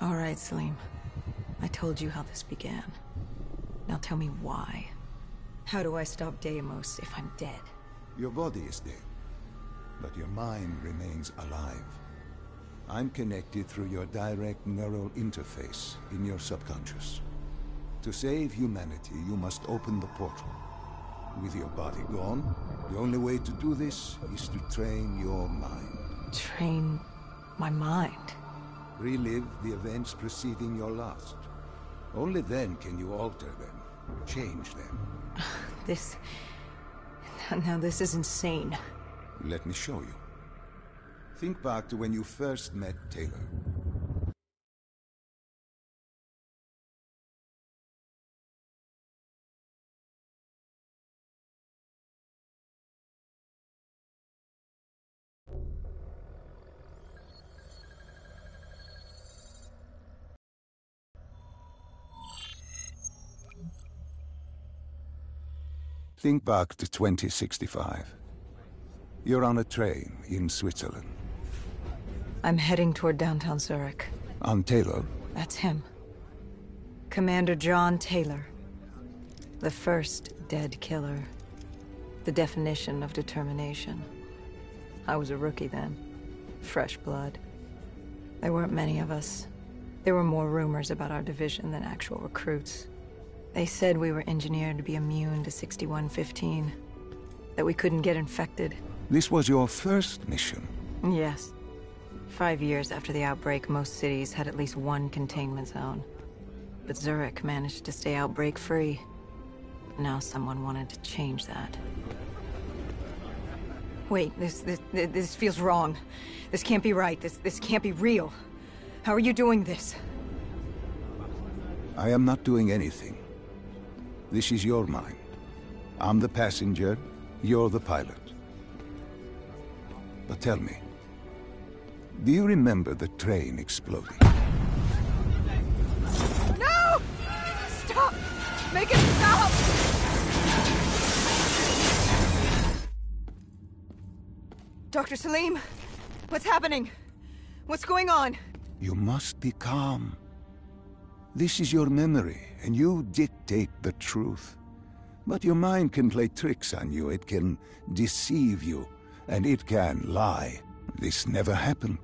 All right, Salim. I told you how this began. Now tell me why. How do I stop Deimos if I'm dead? Your body is dead, but your mind remains alive. I'm connected through your direct neural interface in your subconscious. To save humanity, you must open the portal. With your body gone, the only way to do this is to train your mind. Train my mind? Relive the events preceding your last. Only then can you alter them, change them. Now this is insane. Let me show you. Think back to when you first met Taylor. Think back to 2065. You're on a train in Switzerland. I'm heading toward downtown Zurich. On Taylor? That's him. Commander John Taylor. The first dead killer. The definition of determination. I was a rookie then. Fresh blood. There weren't many of us. There were more rumors about our division than actual recruits. They said we were engineered to be immune to 6115. That we couldn't get infected. This was your first mission? Yes. 5 years after the outbreak, most cities had at least one containment zone. But Zurich managed to stay outbreak-free. Now someone wanted to change that. Wait, this feels wrong. This can't be right. This can't be real. How are you doing this? I am not doing anything. This is your mind. I'm the passenger, you're the pilot. But tell me, do you remember the train exploding? No! Stop! Make it stop! Dr. Salim, what's happening? What's going on? You must be calm. This is your memory, and you dictate the truth. But your mind can play tricks on you. It can deceive you, and it can lie. This never happened,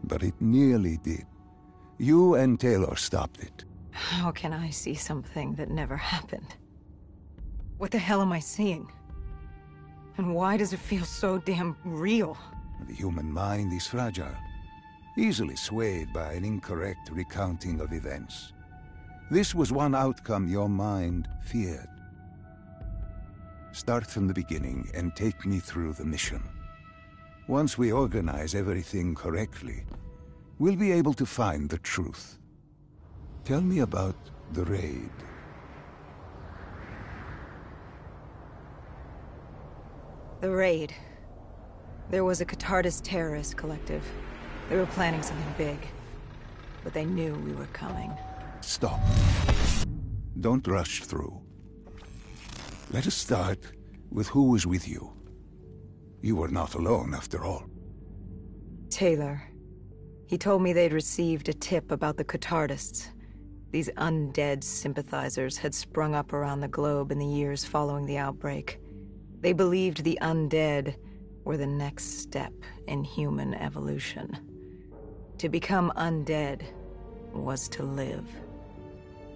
but it nearly did. You and Taylor stopped it. How can I see something that never happened? What the hell am I seeing? And why does it feel so damn real? The human mind is fragile, easily swayed by an incorrect recounting of events. This was one outcome your mind feared. Start from the beginning and take me through the mission. Once we organize everything correctly, we'll be able to find the truth. Tell me about the raid. The raid. There was a Catardist terrorist collective. They were planning something big, but they knew we were coming. Stop. Don't rush through. Let us start with who was with you. You were not alone, after all. Taylor. He told me they'd received a tip about the Catardists. These undead sympathizers had sprung up around the globe in the years following the outbreak. They believed the undead were the next step in human evolution. To become undead was to live.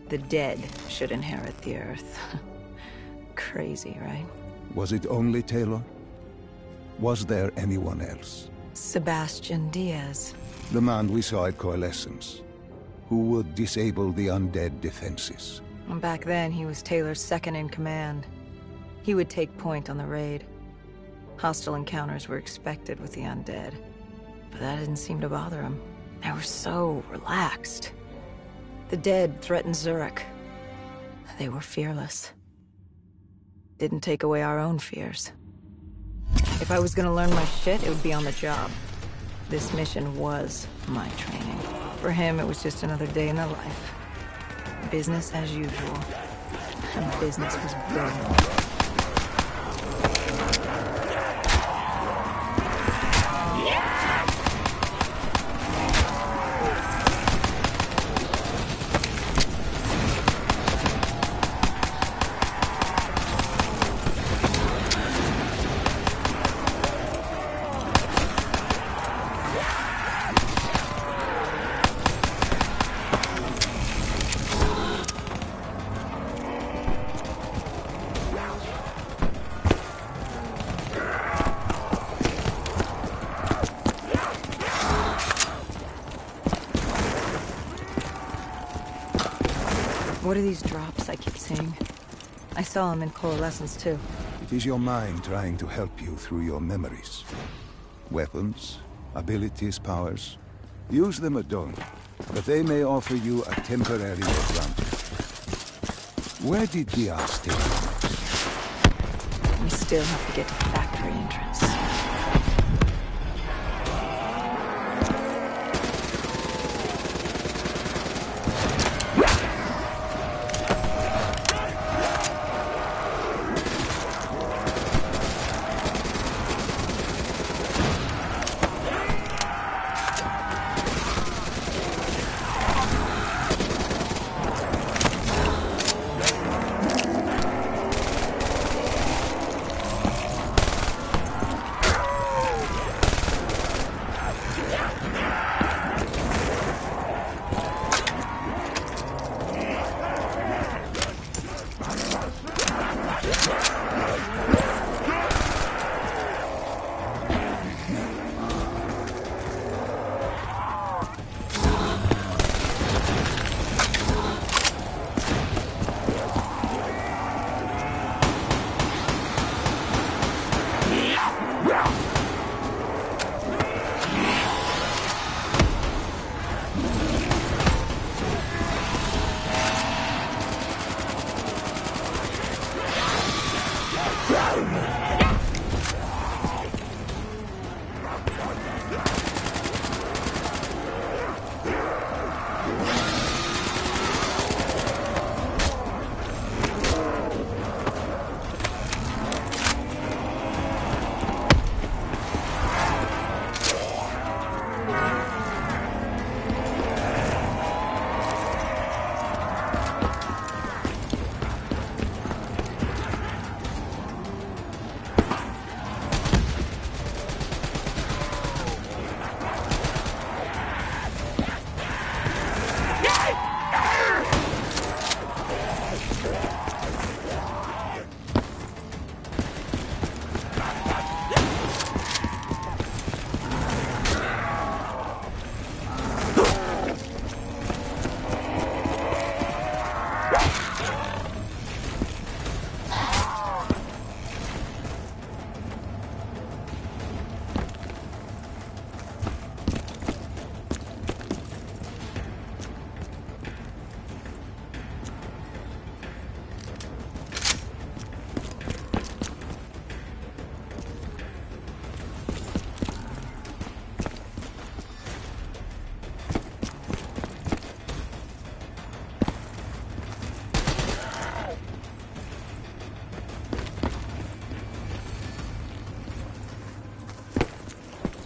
The dead should inherit the Earth. Crazy, right? Was it only Taylor? Was there anyone else? Sebastian Diaz. The man we saw at Coalescence, who would disable the undead defenses. Back then, he was Taylor's second in command. He would take point on the raid. Hostile encounters were expected with the undead. But that didn't seem to bother him. They were so relaxed. The dead threatened Zurich. They were fearless. Didn't take away our own fears. If I was gonna learn my shit, it would be on the job. This mission was my training. For him, it was just another day in the life. Business as usual. And business was booming. What are these drops I keep seeing? I saw them in Coalescence too. It is your mind trying to help you through your memories. Weapons, abilities, powers. Use them or don't, but they may offer you a temporary advantage. Where did Diaz take you? We still have to get to the factory entrance.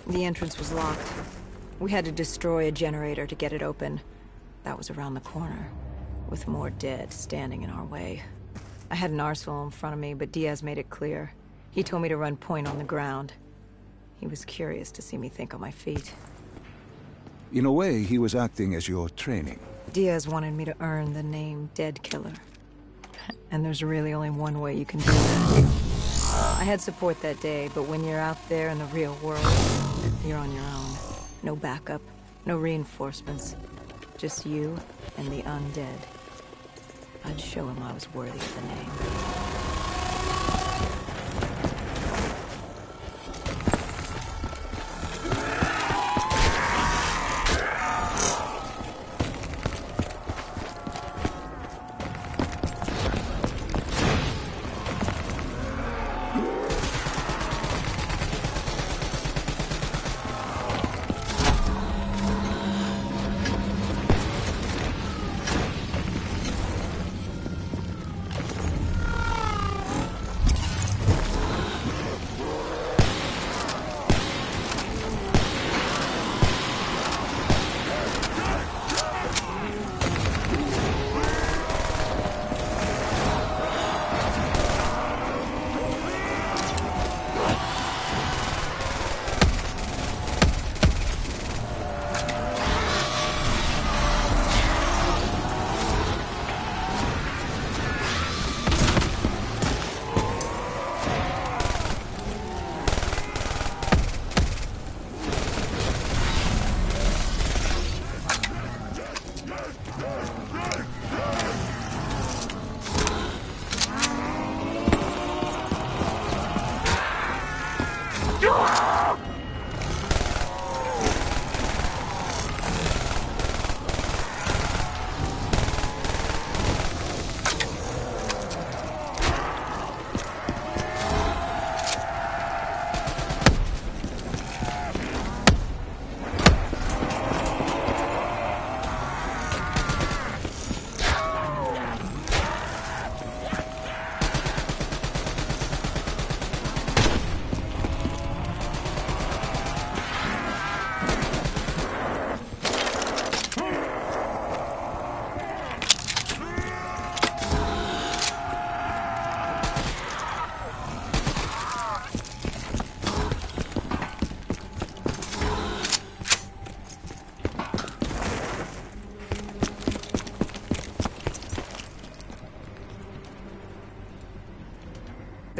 The entrance was locked. We had to destroy a generator to get it open. That was around the corner, with more dead standing in our way. I had an arsenal in front of me, but Diaz made it clear. He told me to run point on the ground. He was curious to see me think on my feet. In a way, he was acting as your training. Diaz wanted me to earn the name Dead Killer. And there's really only one way you can do that. I had support that day, but when you're out there in the real world, you're on your own. No backup, no reinforcements. Just you and the undead. I'd show him I was worthy of the name.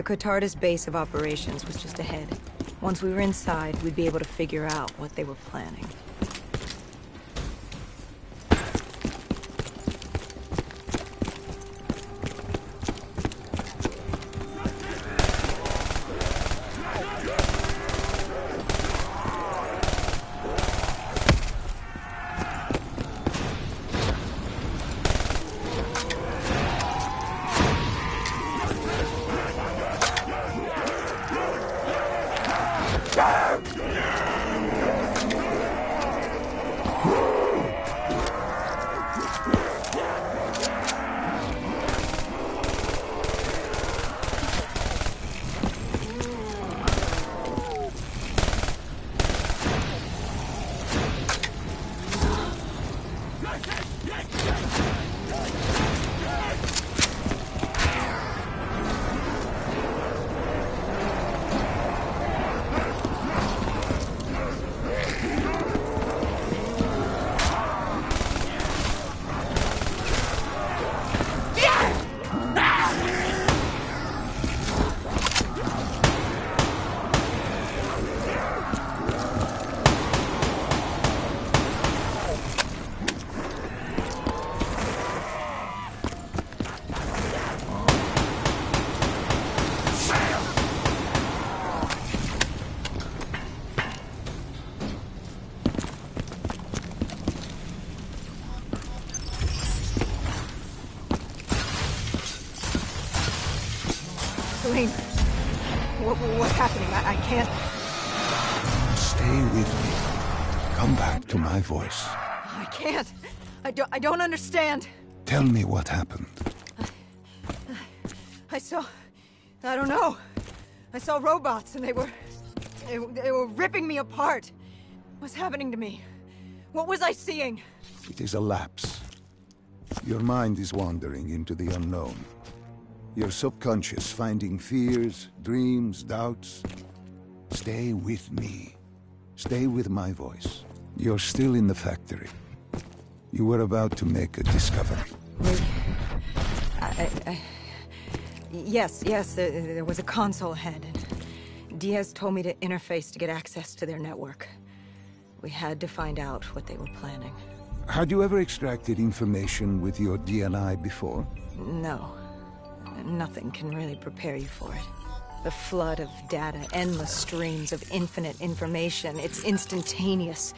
The Cotarda's base of operations was just ahead. Once we were inside, we'd be able to figure out what they were planning. What's happening? I can't... Stay with me. Come back to my voice. I can't. I don't understand. Tell me what happened. I don't know. I saw robots and they were ripping me apart. What's happening to me? What was I seeing? It is a lapse. Your mind is wandering into the unknown. Your subconscious finding fears, dreams, doubts. Stay with me. Stay with my voice. You're still in the factory. You were about to make a discovery. Yes, there was a console ahead, and Diaz told me to interface to get access to their network. We had to find out what they were planning. Had you ever extracted information with your DNI before? No. Nothing can really prepare you for it. The flood of data, endless streams of infinite information. It's instantaneous,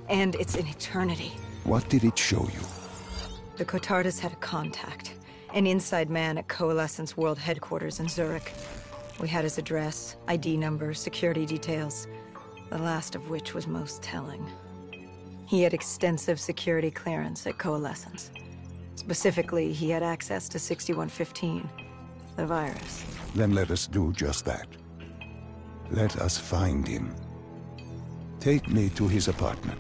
and it's an eternity. What did it show you? The Cotardas had a contact. An inside man at Coalescence World Headquarters in Zurich. We had his address, ID number, security details. The last of which was most telling. He had extensive security clearance at Coalescence. Specifically, he had access to 6115, the virus. Then let us do just that. Let us find him. Take me to his apartment.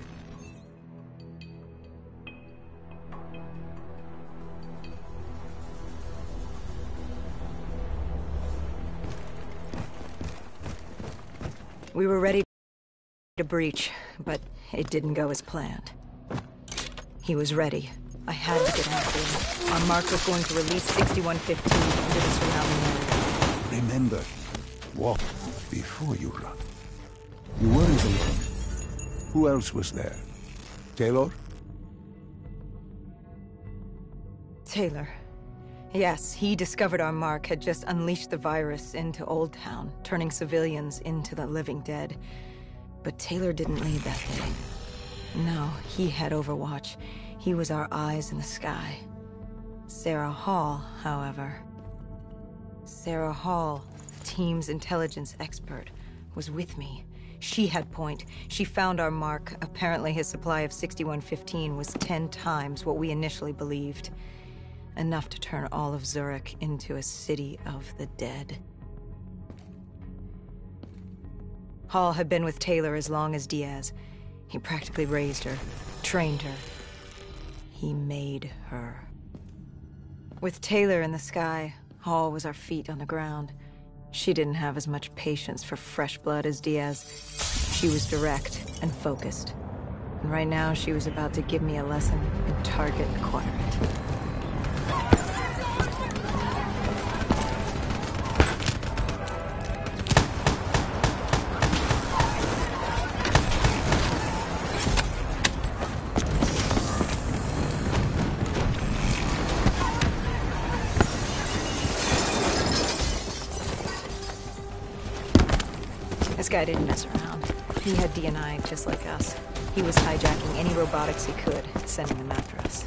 We were ready to breach, but it didn't go as planned. He was ready. I had to get after him. Our mark was going to release 6115 into the surrounding area. Remember, walk before you run. You weren't alone. Who else was there? Taylor? Taylor. Yes, he discovered our mark had just unleashed the virus into Old Town, turning civilians into the living dead. But Taylor didn't lead that day. No, he had Overwatch. He was our eyes in the sky. Sarah Hall, however... Sarah Hall, the team's intelligence expert, was with me. She had point. She found our mark. Apparently his supply of 6115 was 10 times what we initially believed. Enough to turn all of Zurich into a city of the dead. Hall had been with Taylor as long as Diaz. He practically raised her, trained her. He made her. With Taylor in the sky, Hall was our feet on the ground. She didn't have as much patience for fresh blood as Diaz. She was direct and focused. And right now, she was about to give me a lesson in target acquirement. guy didn't mess around. He had D&I just like us. He was hijacking any robotics he could, sending them after us.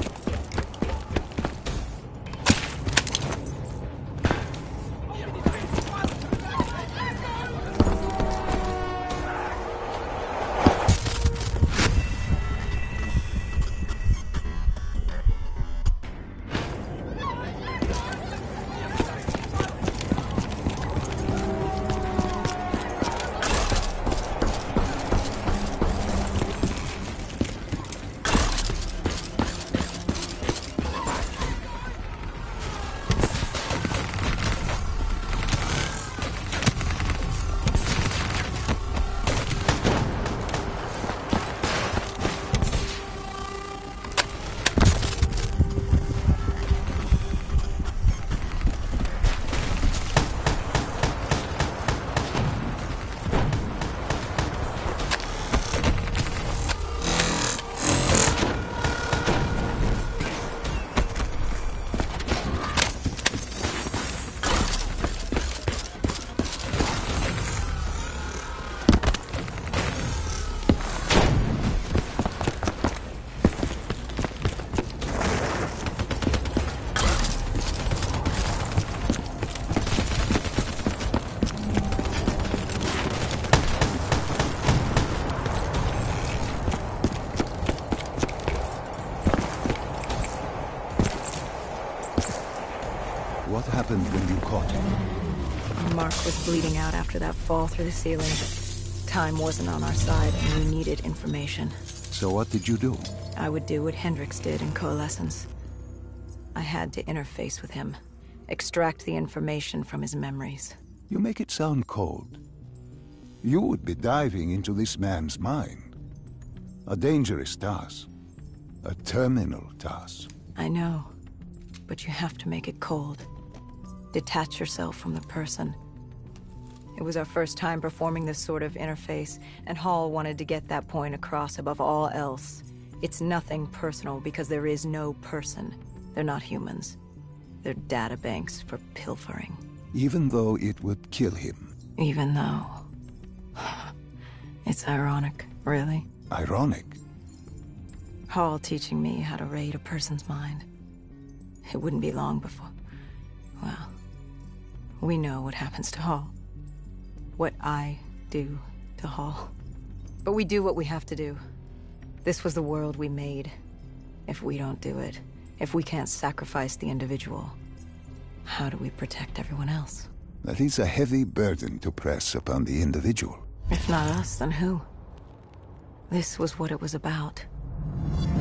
What happened when you caught him? Mark was bleeding out after that fall through the ceiling. Time wasn't on our side, and we needed information. So what did you do? I would do what Hendricks did in Coalescence. I had to interface with him, extract the information from his memories. You make it sound cold. You would be diving into this man's mind. A dangerous task. A terminal task. I know, but you have to make it cold. Detach yourself from the person. It was our first time performing this sort of interface, and Hall wanted to get that point across above all else. It's nothing personal because there is no person. They're not humans. They're data banks for pilfering. Even though it would kill him. Even though... It's ironic, really. Ironic? Hall teaching me how to raid a person's mind. It wouldn't be long before... Well, we know what happens to Hall. What I do to Hall. But we do what we have to do. This was the world we made. If we don't do it, if we can't sacrifice the individual, how do we protect everyone else? That is a heavy burden to press upon the individual. If not us, then who? This was what it was about.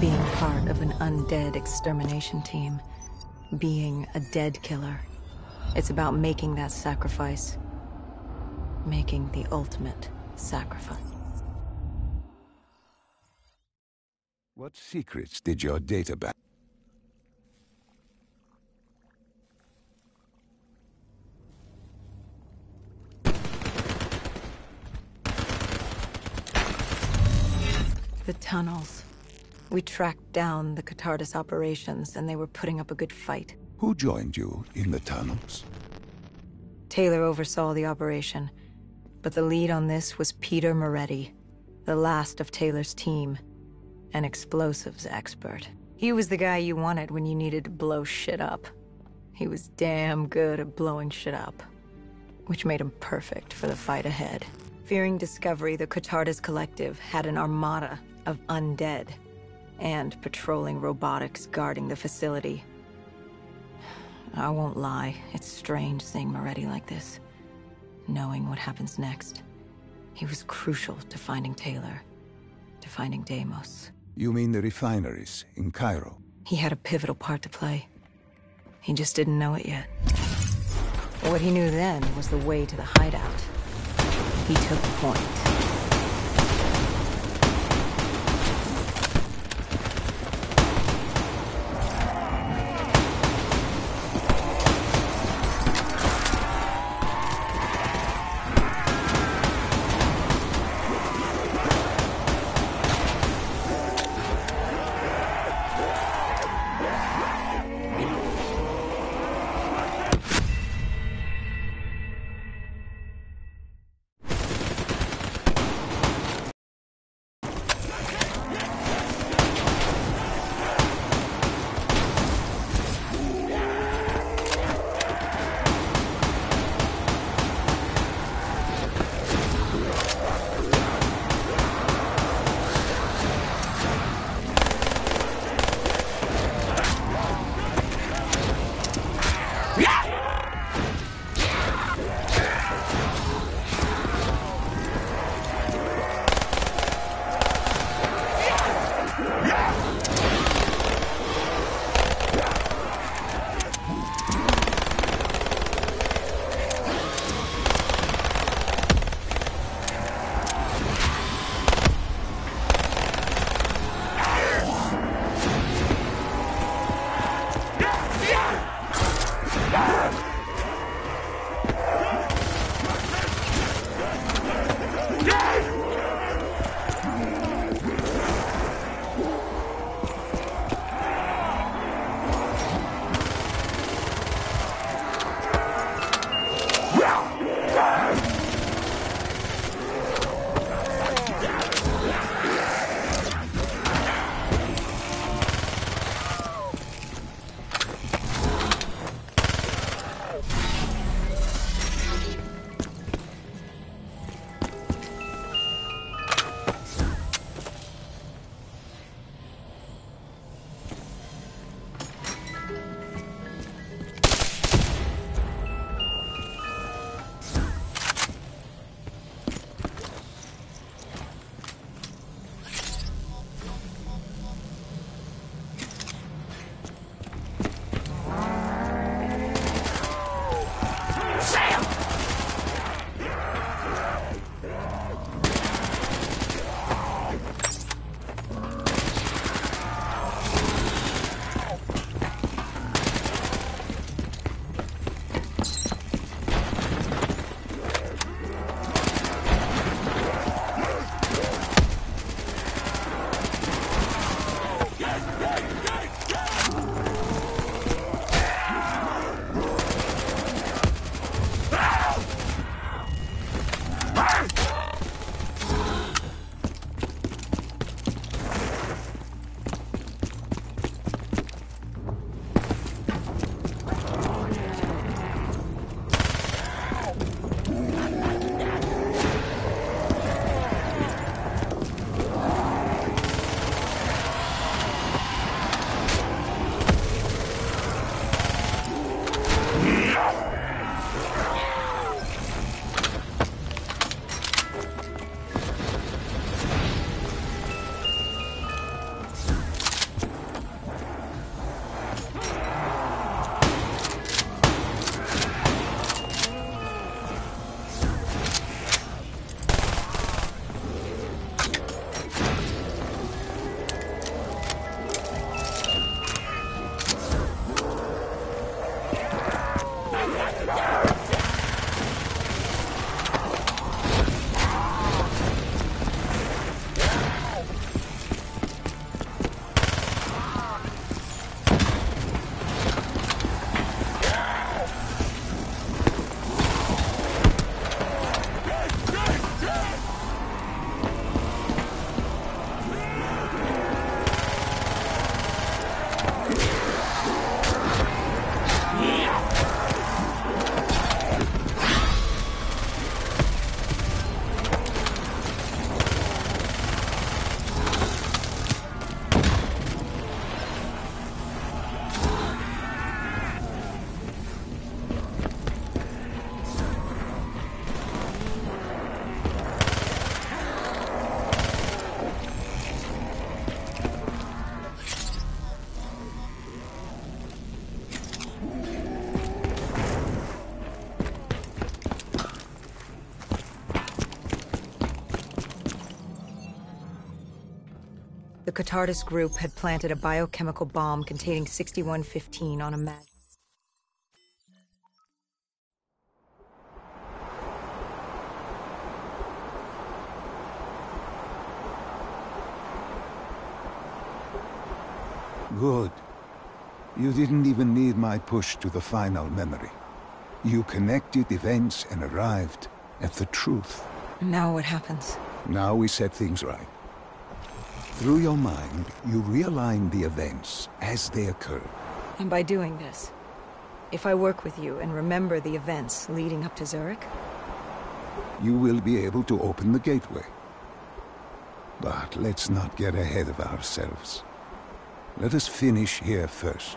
Being part of an undead extermination team. Being a dead killer. It's about making that sacrifice. Making the ultimate sacrifice. What secrets did your data bank? The tunnels. We tracked down the Catardus operations, and they were putting up a good fight. Who joined you in the tunnels? Taylor oversaw the operation, but the lead on this was Peter Moretti, the last of Taylor's team, an explosives expert. He was the guy you wanted when you needed to blow shit up. He was damn good at blowing shit up, which made him perfect for the fight ahead. Fearing discovery, the Catardus Collective had an armada of undead and patrolling robotics guarding the facility. I won't lie, it's strange seeing Moretti like this, knowing what happens next. He was crucial to finding Taylor, to finding Deimos. You mean the refineries in Cairo? He had a pivotal part to play. He just didn't know it yet. What he knew then was the way to the hideout. He took point. The Catardus group had planted a biochemical bomb containing 6115 on a mag. Good. You didn't even need my push to the final memory. You connected events and arrived at the truth. Now what happens? Now we set things right. Through your mind, you realign the events as they occur. And by doing this, if I work with you and remember the events leading up to Zurich, you will be able to open the gateway. But let's not get ahead of ourselves. Let us finish here first.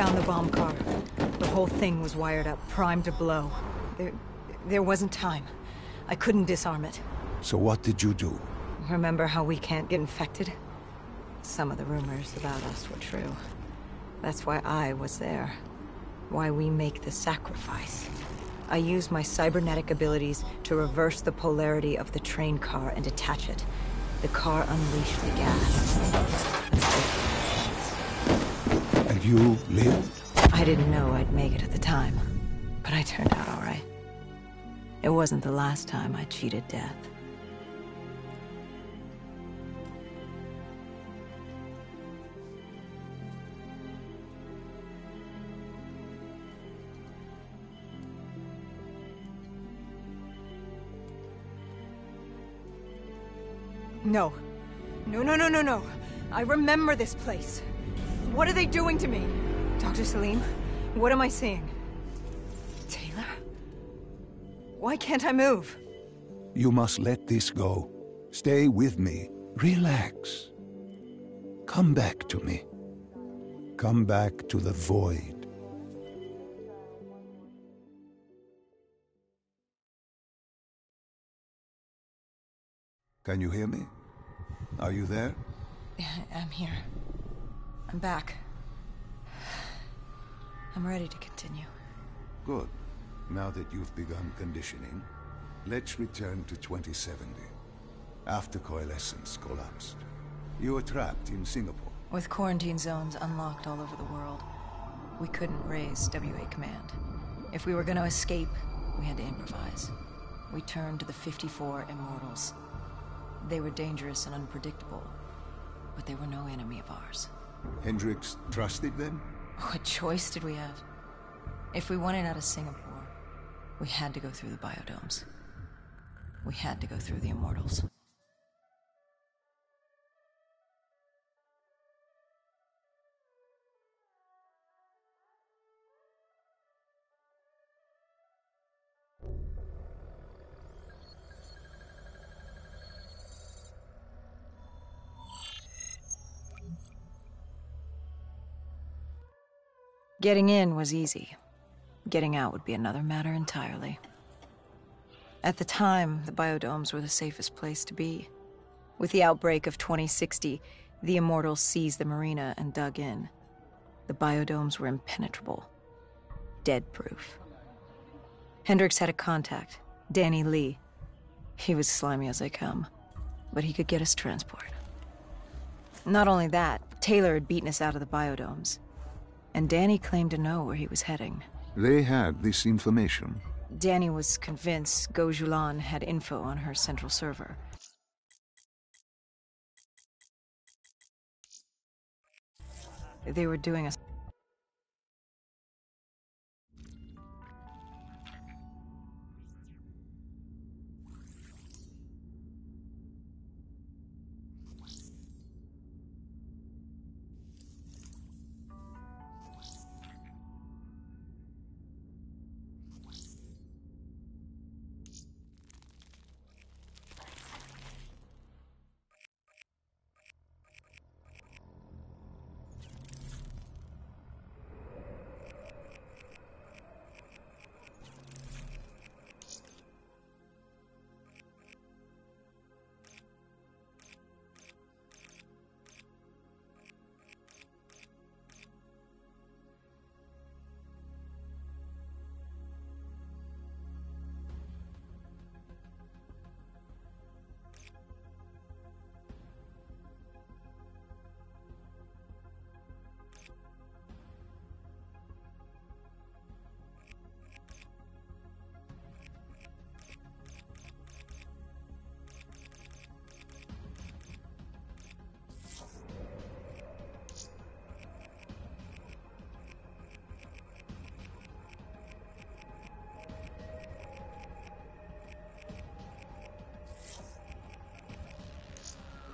Found the bomb car. The whole thing was wired up, primed to blow. There wasn't time. I couldn't disarm it. So what did you do? Remember how we can't get infected? Some of the rumors about us were true. That's why I was there. Why we make the sacrifice. I used my cybernetic abilities to reverse the polarity of the train car and detach it. The car unleashed the gas. And you lived? I didn't know I'd make it at the time, but I turned out all right. It wasn't the last time I cheated death. No. No, no, no, no, no. I remember this place. What are they doing to me? Dr. Salim, what am I seeing? Taylor? Why can't I move? You must let this go. Stay with me. Relax. Come back to me. Come back to the void. Can you hear me? Are you there? Yeah, I'm here. I'm back. I'm ready to continue. Good. Now that you've begun conditioning, let's return to 2070. After Coalescence collapsed. You were trapped in Singapore. With quarantine zones unlocked all over the world, we couldn't raise WA command. If we were going to escape, we had to improvise. We turned to the 54 Immortals. They were dangerous and unpredictable, but they were no enemy of ours. Hendricks trusted them? What choice did we have? If we wanted out of Singapore, we had to go through the biodomes. We had to go through the Immortals. Getting in was easy. Getting out would be another matter entirely. At the time, the biodomes were the safest place to be. With the outbreak of 2060, the Immortals seized the marina and dug in. The biodomes were impenetrable. Dead-proof. Hendricks had a contact, Danny Lee. He was slimy as they come, but he could get us transport. Not only that, Taylor had beaten us out of the biodomes. And Danny claimed to know where he was heading. They had this information. Danny was convinced Gojulan had info on her central server. They were doing a...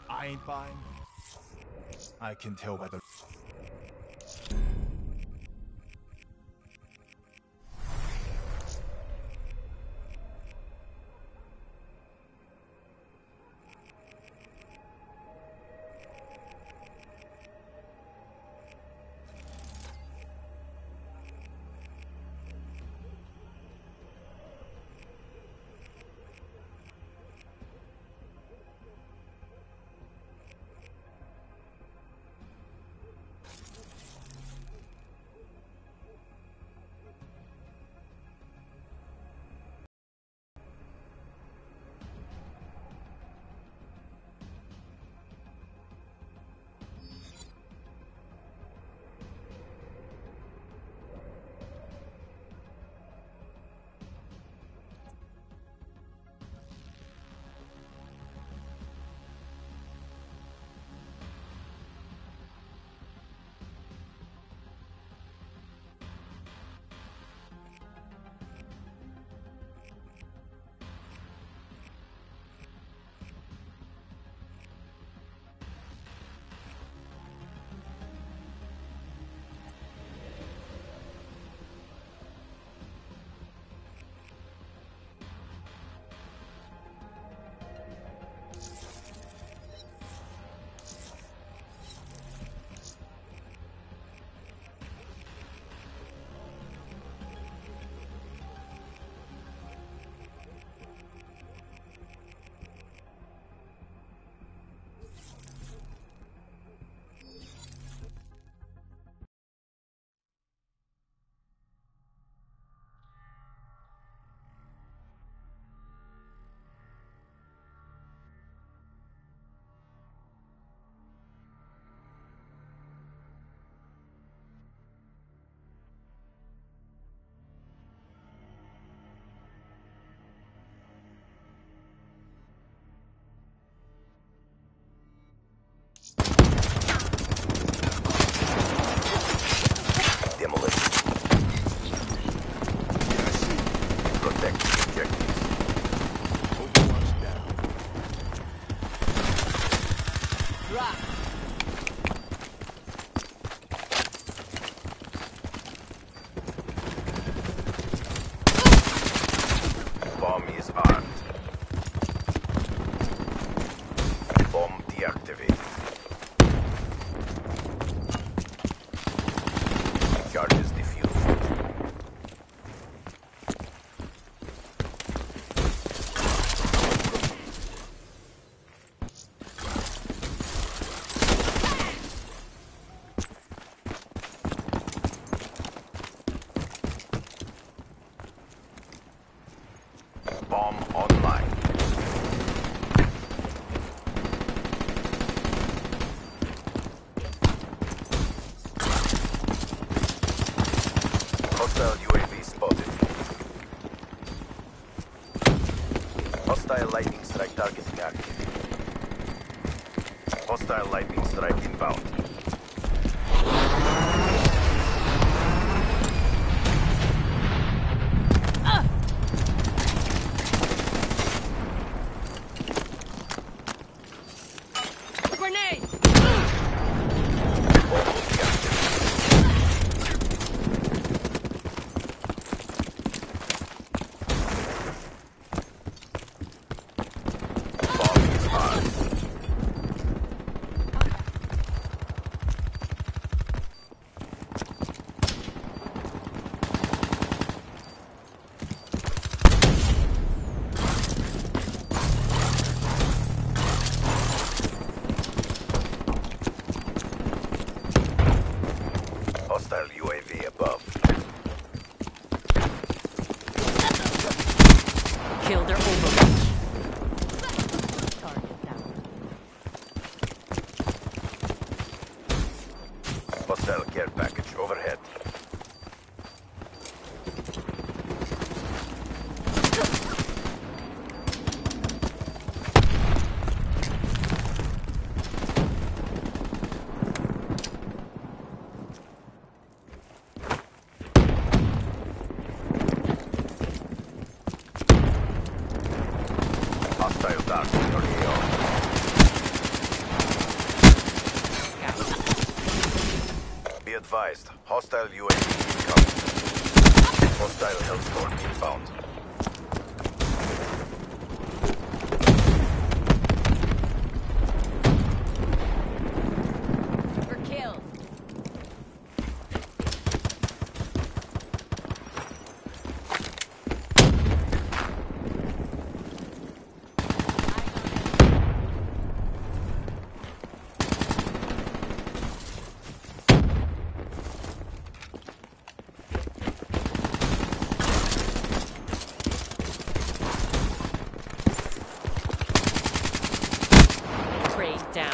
I ain't buying. I can tell by the... Bomb is armed. Bomb deactivated. Charges defused. Bomb online. Hostile UAV spotted. Hostile lightning strike targeting active. Hostile lightning strike inbound. Grenade! Bomb deactivated. Bomb is armed. Hostile UAV above. Kill their overwatch. Target down. Hostile care package overhead. Hostile dark in your AO. Be advised, hostile UAV incoming. Hostile Hellstorm inbound. For kill. Trade down.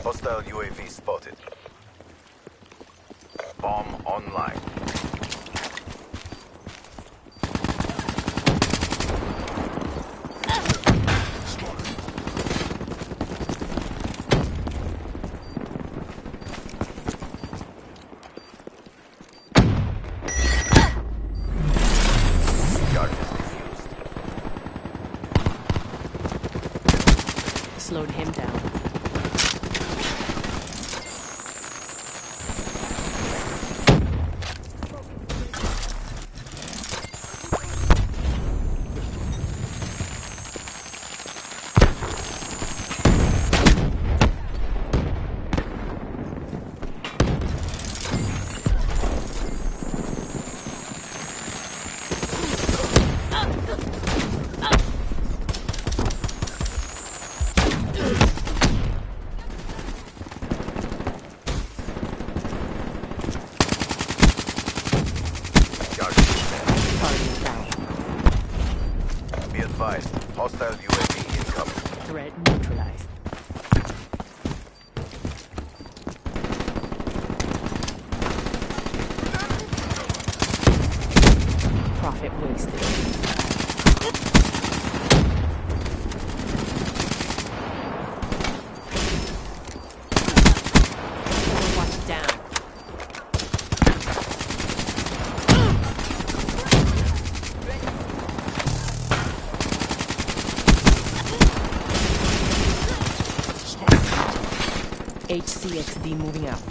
Hostile UAV spotted. Bomb online. Charges defused. Slowed him down. Target down. Be advised, hostile UAV incoming. Threat neutralized. Profit wasted. Overwatch down. CXD moving out.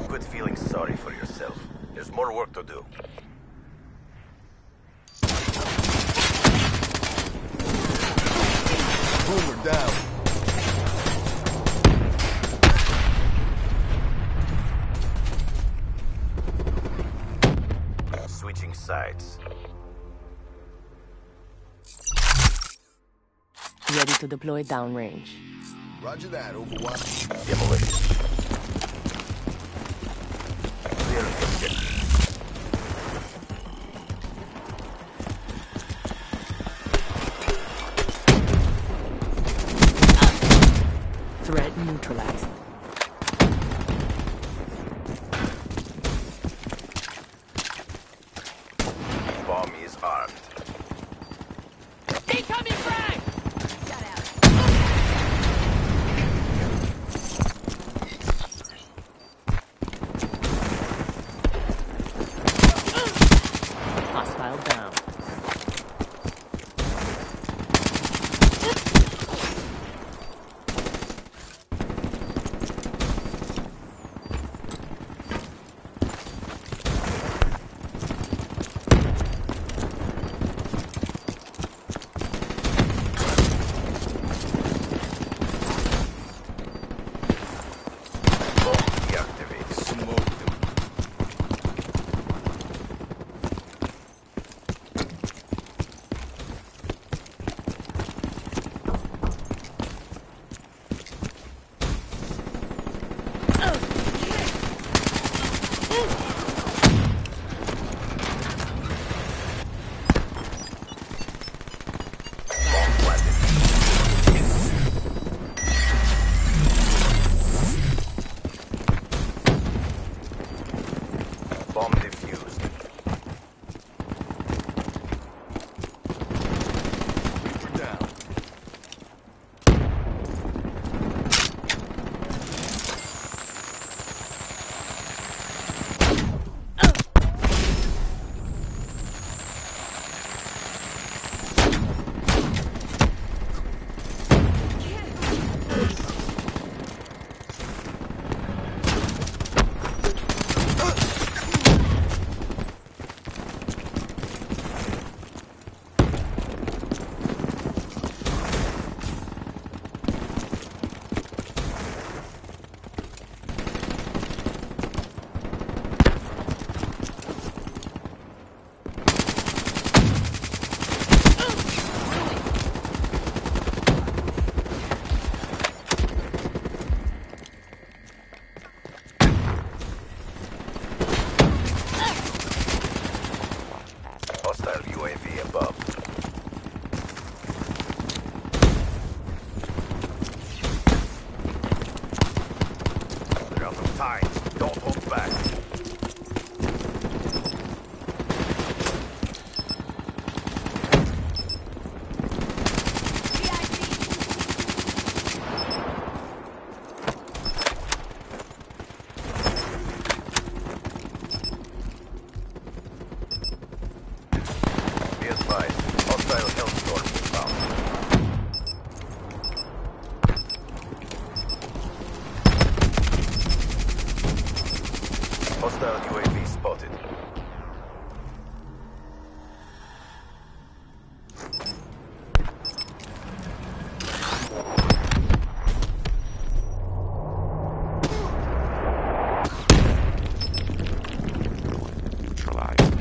Quit feeling sorry for yourself. There's more work to do. Boomer down. Switching sides. Ready to deploy downrange. Roger that, Overwatch. Demolition. Clear objective. Threat neutralized. Bomb is armed. Incoming frag! Hostile down. Bomb deactivated. Smoke them. Bomb planted. Bomb defused. Reaper down. Hostile UAV above. They're out of time. Don't hold back. Be advised. Hostile Hellstorm inbound. Hostile UAV spotted. Neutralized.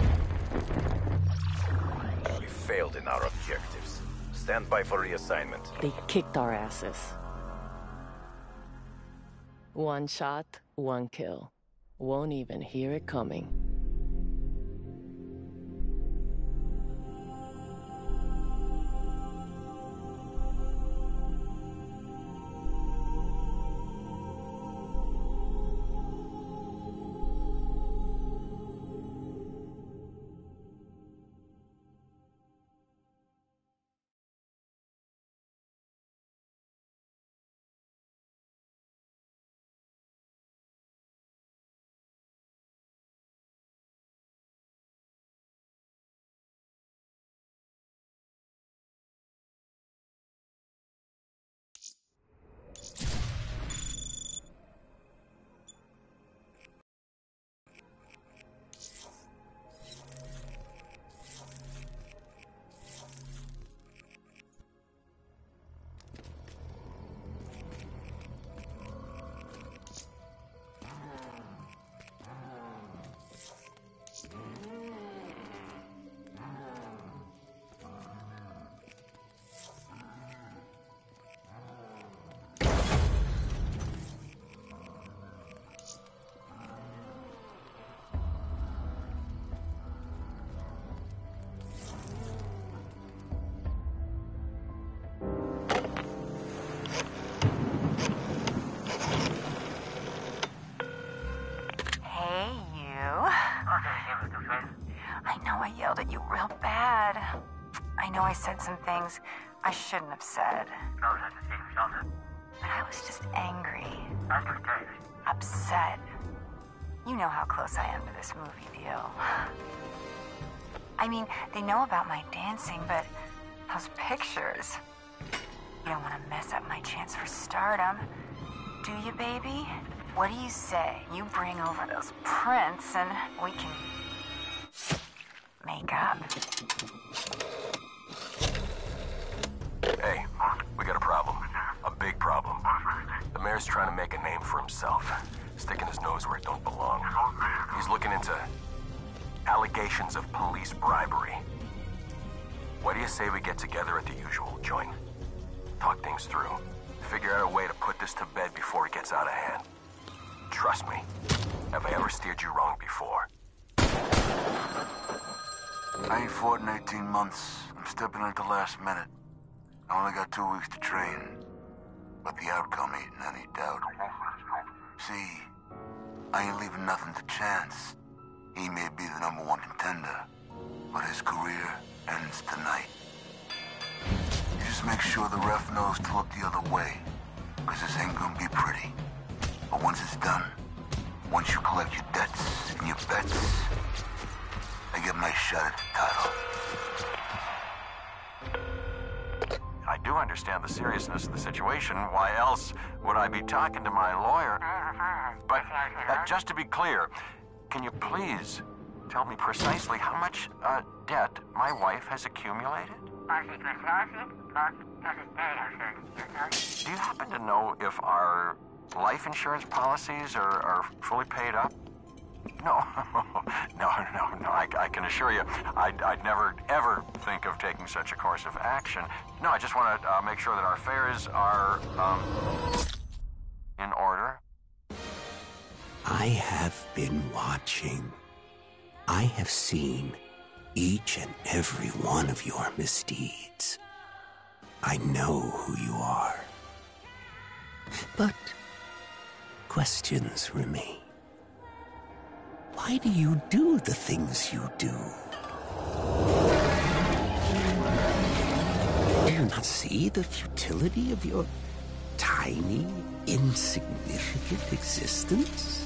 We failed in our objectives. Stand by for reassignment. They kicked our asses. One shot, one kill. Won't even hear it coming. I said some things I shouldn't have said. But I was just angry. Upset. You know how close I am to this movie deal. I mean, they know about my dancing, but those pictures... You don't want to mess up my chance for stardom. Do you, baby? What do you say? You bring over those prints and we can... make up. Hey, we got a problem. A big problem. The mayor's trying to make a name for himself, sticking his nose where it don't belong. He's looking into allegations of police bribery. What do you say we get together at the usual joint? Talk things through. Figure out a way to put this to bed before it gets out of hand. Trust me, have I ever steered you wrong before? I ain't fought in 18 months. I'm stepping in at the last minute. I only got 2 weeks to train. But the outcome ain't in any doubt. See, I ain't leaving nothing to chance. He may be the #1 contender, but his career ends tonight. You just make sure the ref knows to look the other way, because this ain't gonna be pretty. But once it's done, once you collect your debts and your bets, I get my shot at the title. I do understand the seriousness of the situation. Why else would I be talking to my lawyer? But just to be clear, can you please tell me precisely how much debt my wife has accumulated? Do you happen to know if our life insurance policies are fully paid up? No, no. I can assure you, I'd never, ever think of taking such a course of action. No, I just want to make sure that our affairs are, in order. I have been watching. I have seen each and every one of your misdeeds. I know who you are. But questions remain. Why do you do the things you do? Do you not see the futility of your tiny, insignificant existence?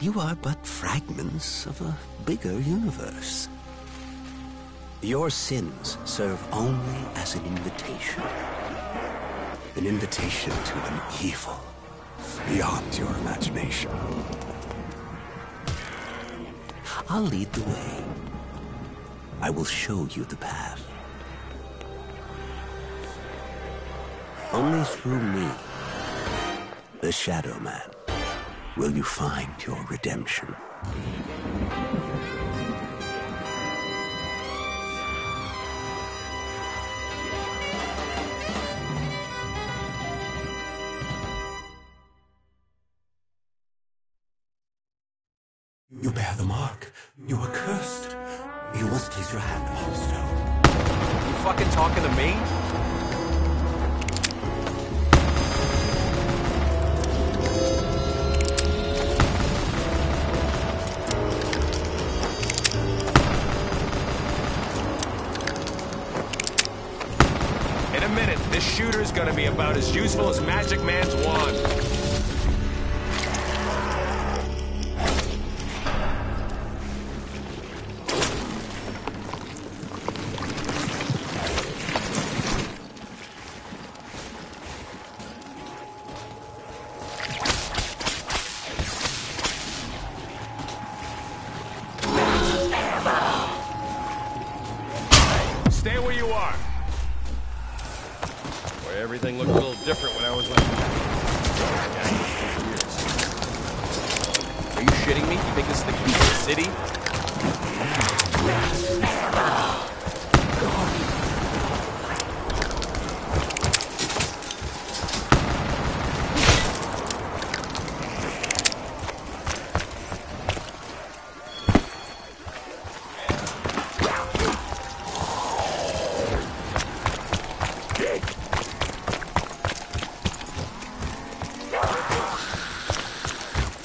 You are but fragments of a bigger universe. Your sins serve only as an invitation. An invitation to an evil beyond your imagination. I'll lead the way. I will show you the path. Only through me, the Shadow Man, will you find your redemption. You bear the mark. You are cursed. You must place your hand upon the stone. You fucking talking to me? In a minute, this shooter's gonna be about as useful as Magic Man's wand. Stay where you are. Boy, everything looked a little different when I was like... Are you shitting me? You think this is the key to the city?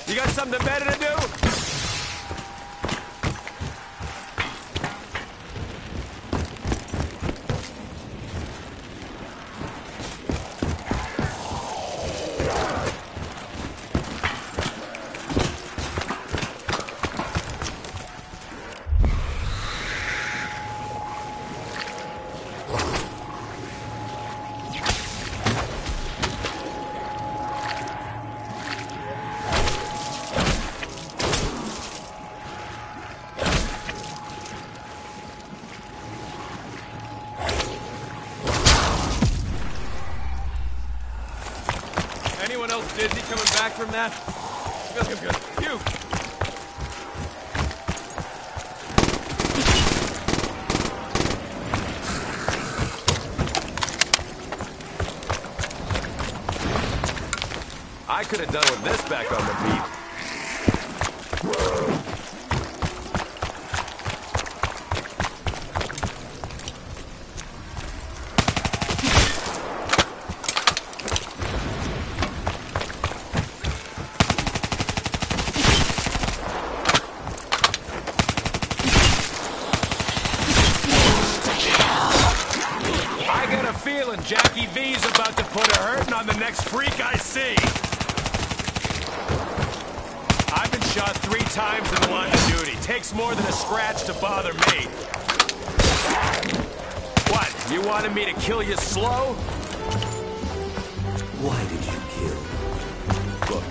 You got something better to do? Anyone else dizzy coming back from that? Good. You! I could have done with this back on the beat. I got a feeling Jackie V's about to put a hurting on the next freak I see. I've been shot 3 times in the line of duty. Takes more than a scratch to bother me. What, you wanted me to kill you slow? Why did you kill? Look,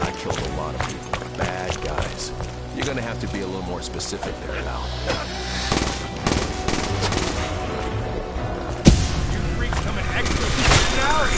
I killed a lot of people. Bad guys. You're gonna have to be a little more specific there, pal. You freaks coming extra now?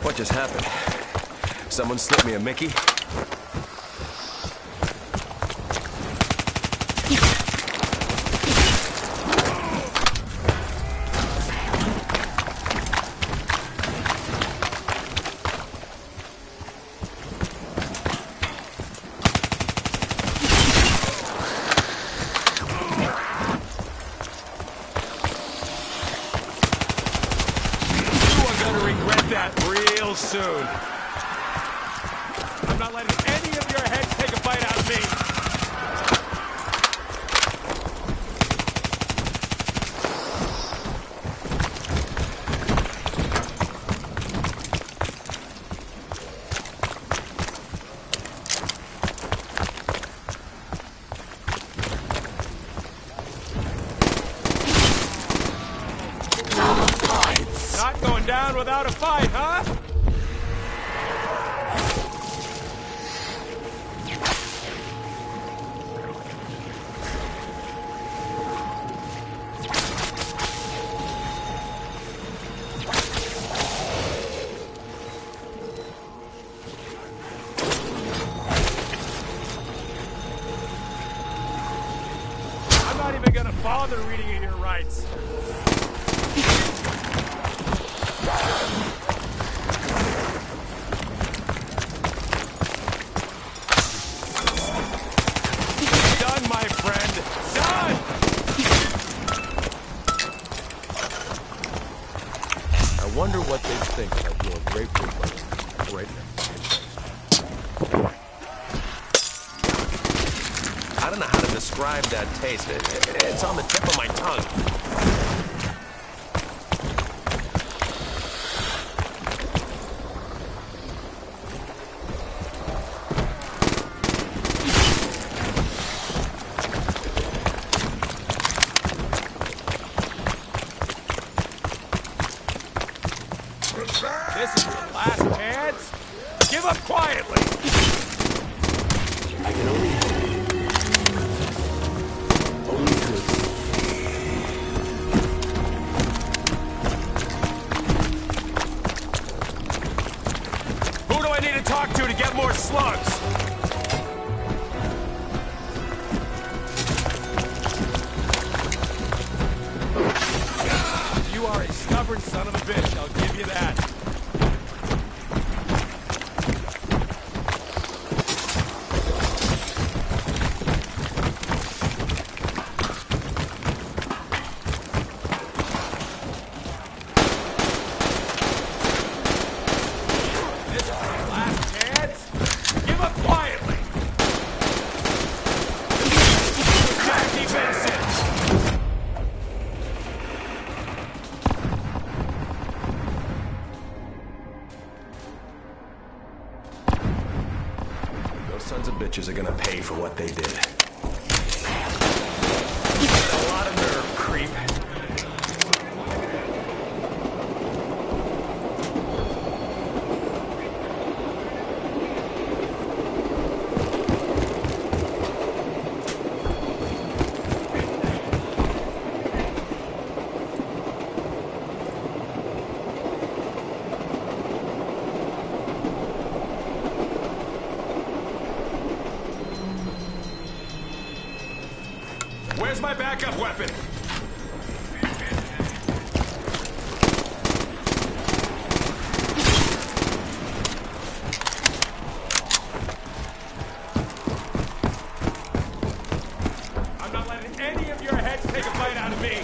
What just happened? Someone slipped me a Mickey? Real soon. I'm not letting any of your heads take a bite out of me. Not going down without a fight, huh? I'm not even gonna bother reading you your rights. Done, my friend. Done! I wonder what they think if I do a grapefruit roast right now. I don't know how to describe that taste. It's on the tip of my tongue. This is your last chance. Give up quietly. I can only to... Who do I need to talk to get more slugs? You are a stubborn son of a bitch, I'll give you that. This is your last chance. Give up quietly. Jackie Vincent. sons of bitches are gonna pay for what they did. A lot of nerve, creep. Where's my backup weapon? I'm not letting any of your heads take a bite out of me.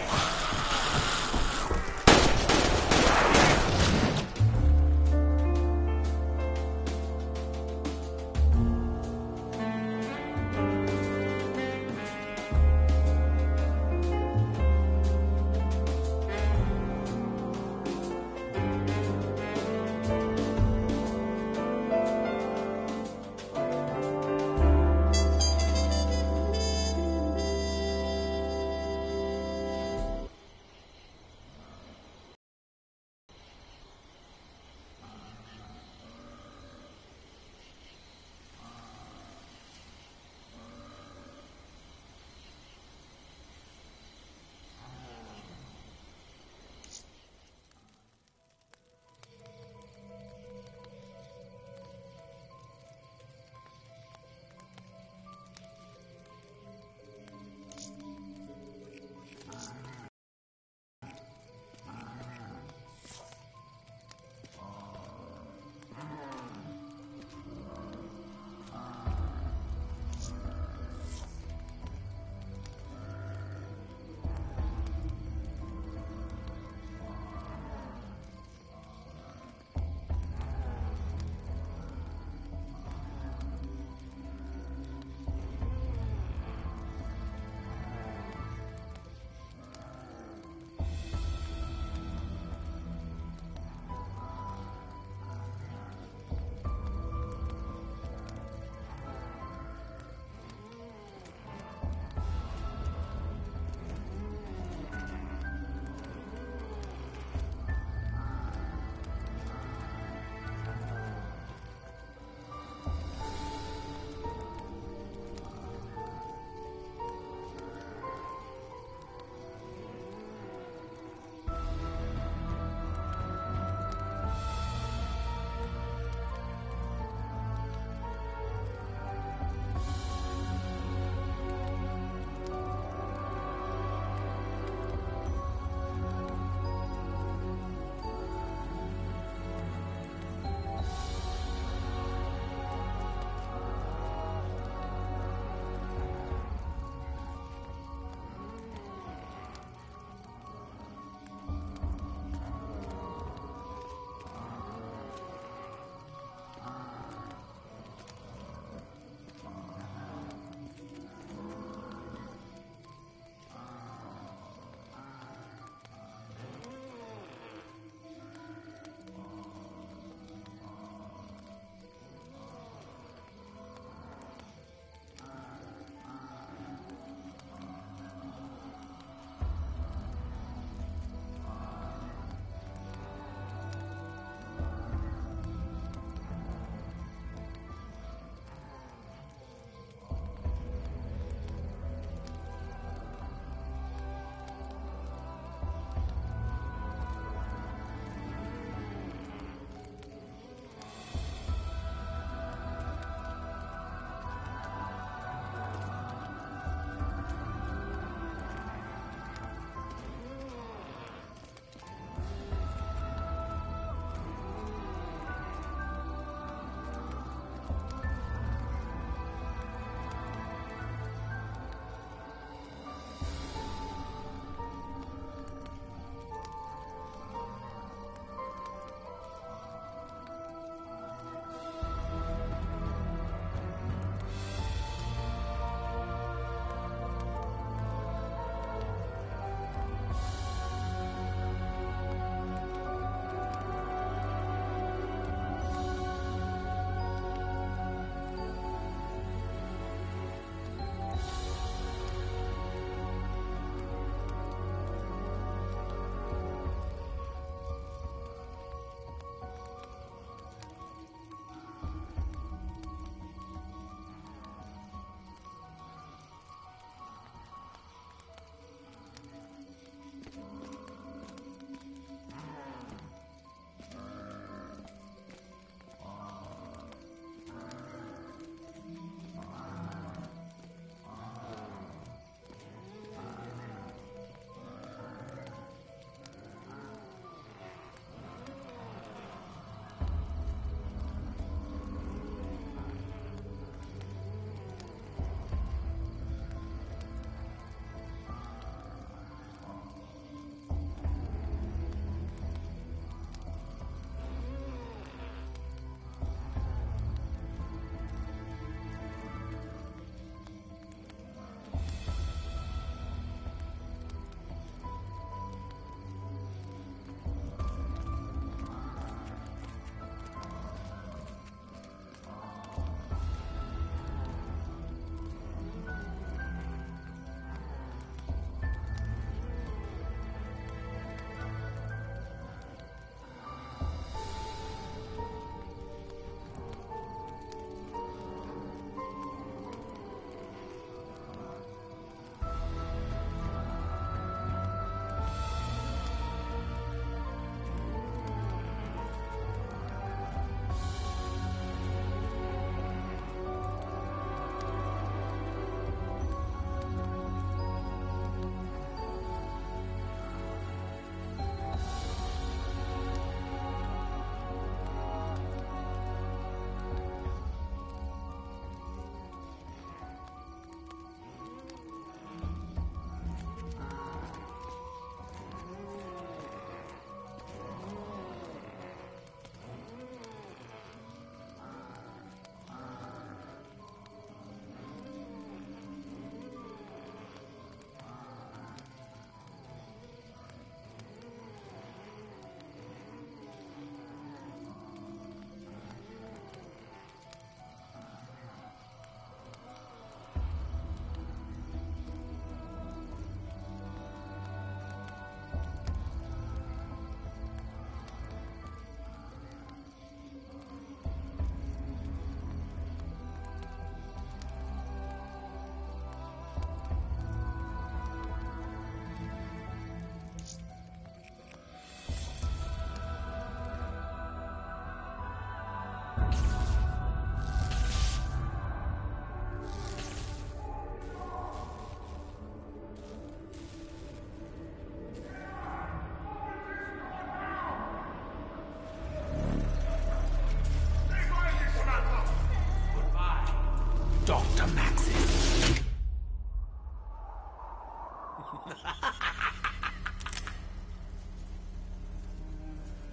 Dr. Maxis.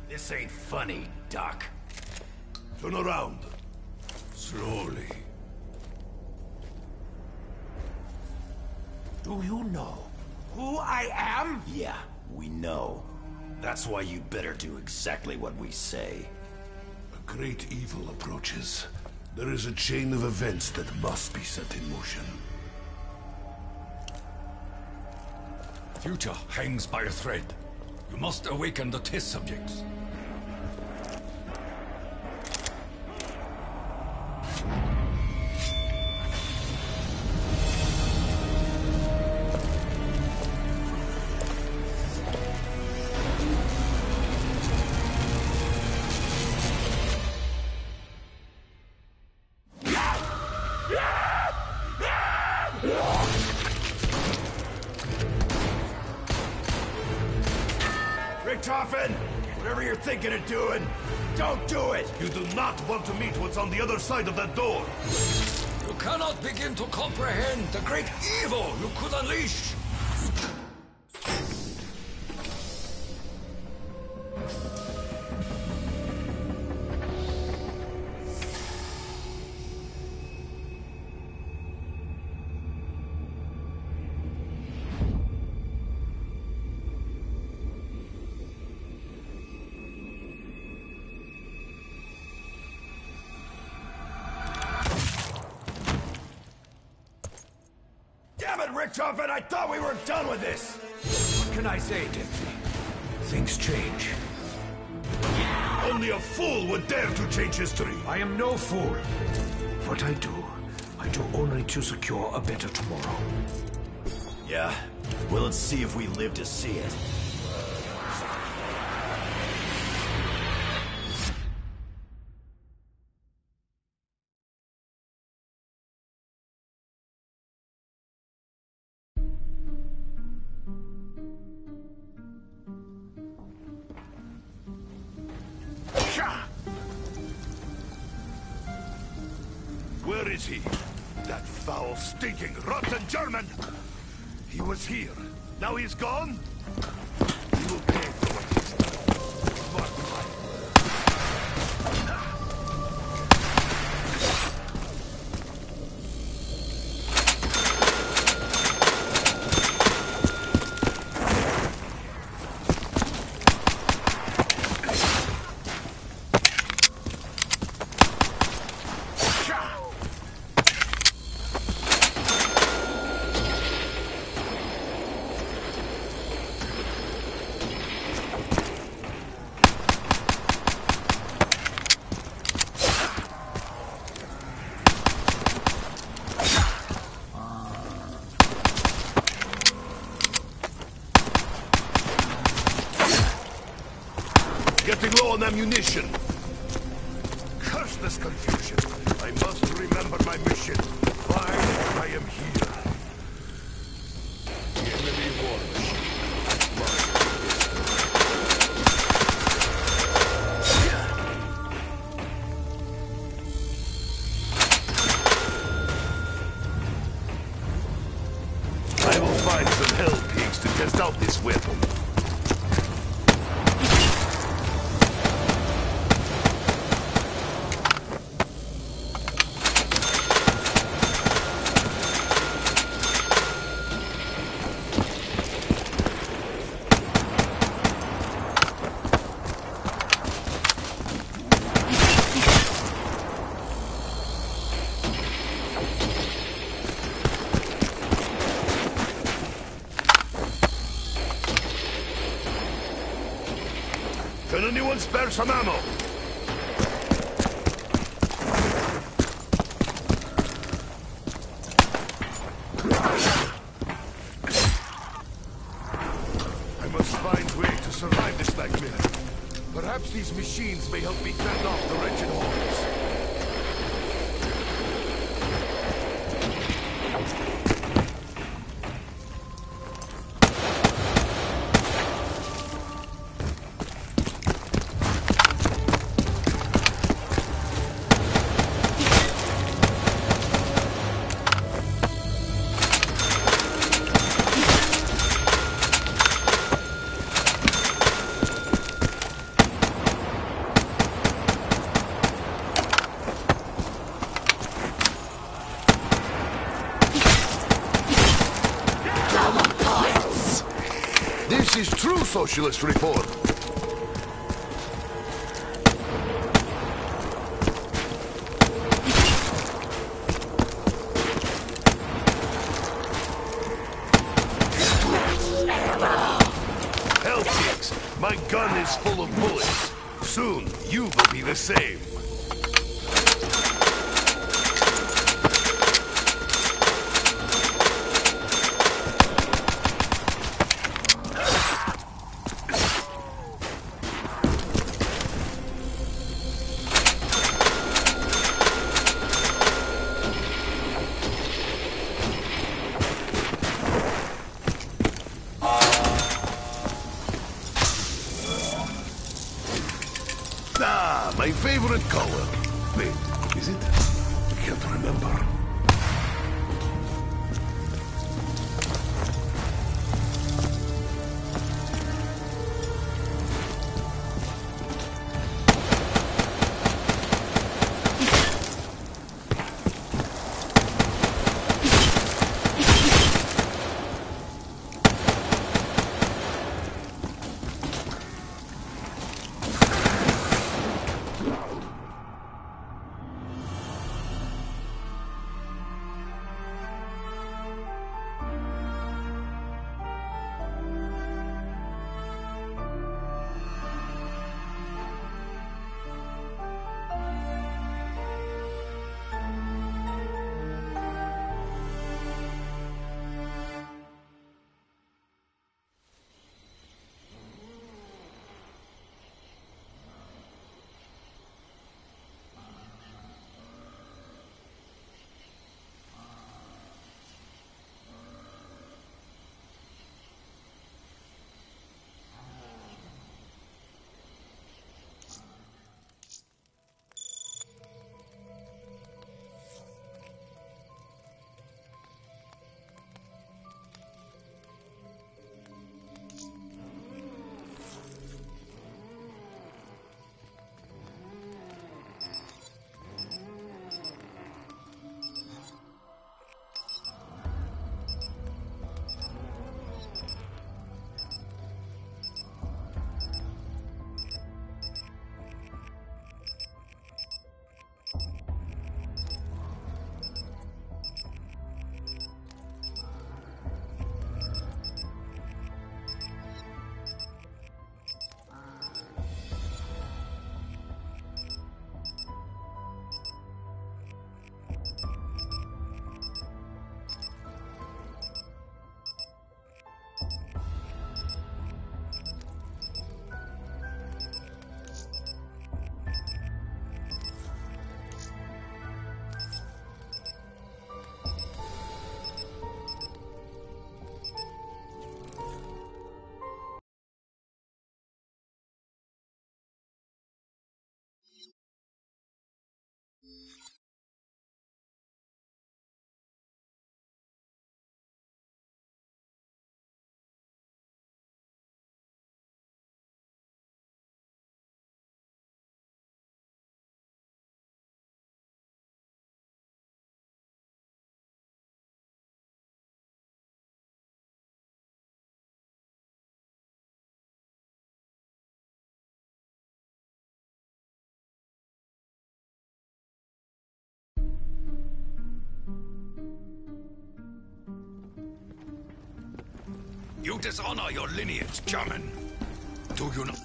This ain't funny, Doc. Turn around. Slowly. Do you know who I am? Yeah, we know. That's why you better do exactly what we say. A great evil approaches. There is a chain of events that must be set in motion. Future hangs by a thread. You must awaken the test subjects. Richtofen! Whatever you're thinking of doing, don't do it! You do not want to meet what's on the other side of that door. You cannot begin to comprehend the great evil you could unleash. Damn it, Richtofen! I thought we were done with this! What can I say, Dixie? Things change. Only a fool would dare to change history. I am no fool. What I do only to secure a better tomorrow. Yeah? Well, let's see if we live to see it. Where is he? That foul, stinking, rotten German! He was here. Now he's gone? He will pay for what he's done. Mark my Getting low on ammunition. Curse this confusion. I must remember my mission. Fine, I am here. The enemy war machine. I will find some hell pigs to test out this weapon. Can anyone spare some ammo? I must find a way to survive this nightmare. Perhaps these machines may help me fend off the wretched hordes. socialist reform. Hellkicks, my gun is full of bullets. Soon, you will be the same. Ah, my favorite color. Wait, is it? I can't remember. You dishonor your lineage, German. Do you not?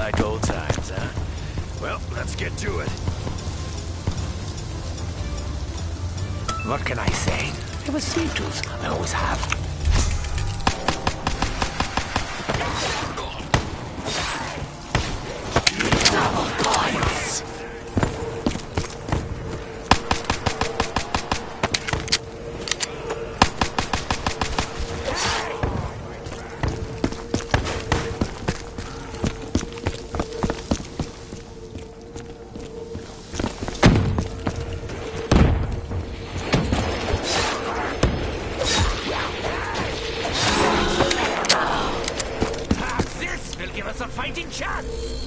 like old times, huh? Well, let's get to it. What can I say? I have a sweet tooth. I always have. Double points! This will give us a fighting chance!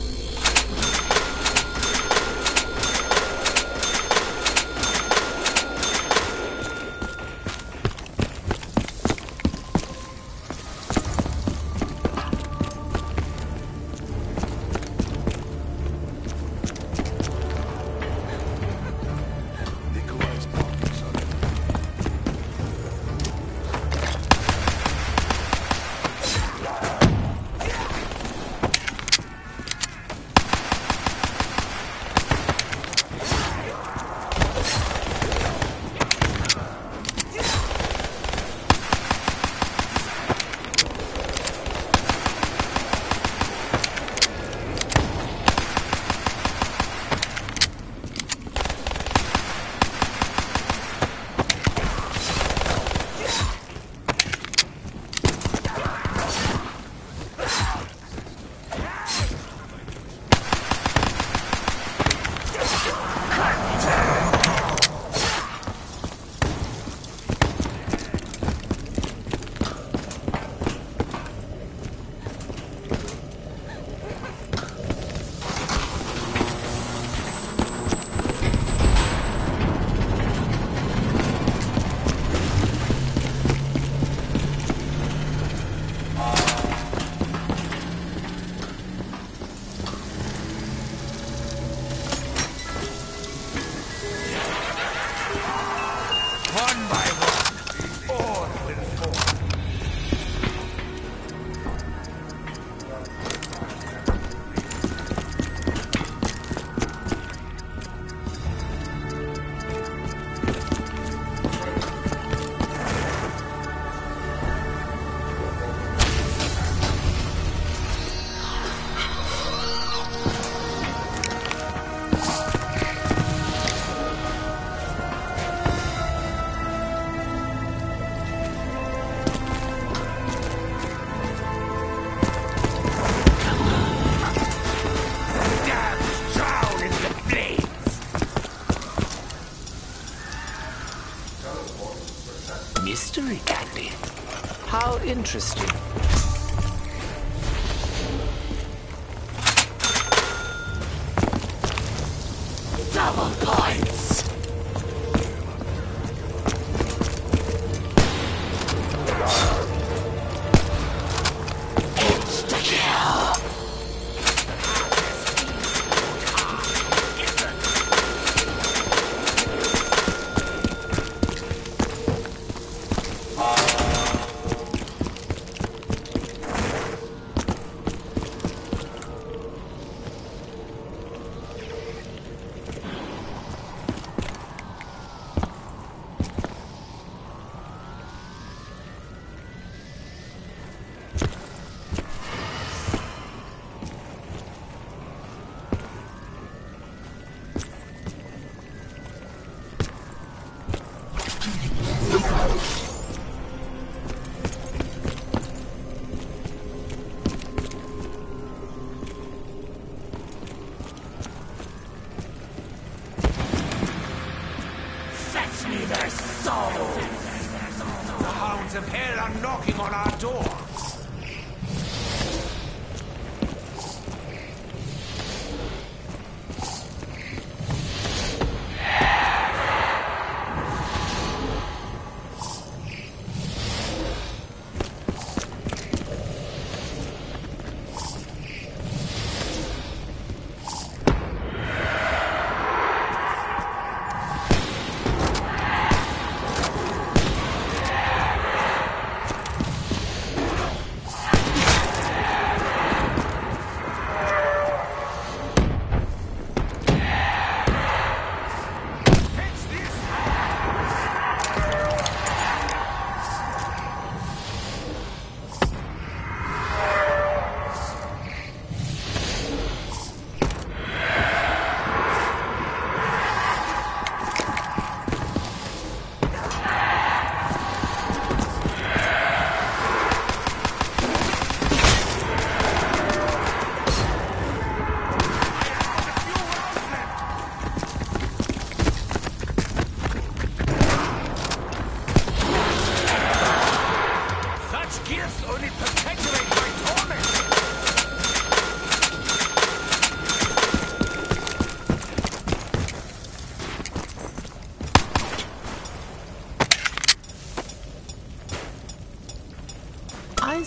Mystery candy. How interesting. Double points. Insta-kill.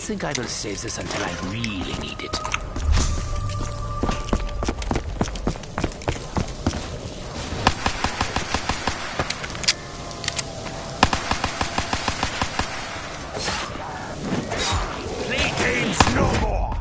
think I will save this until I really need it. Play games no more!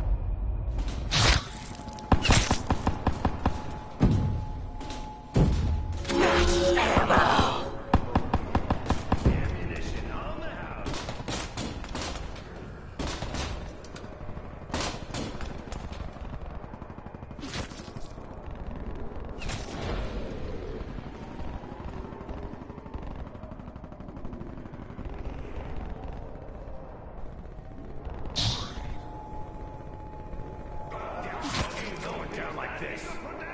Going down like this.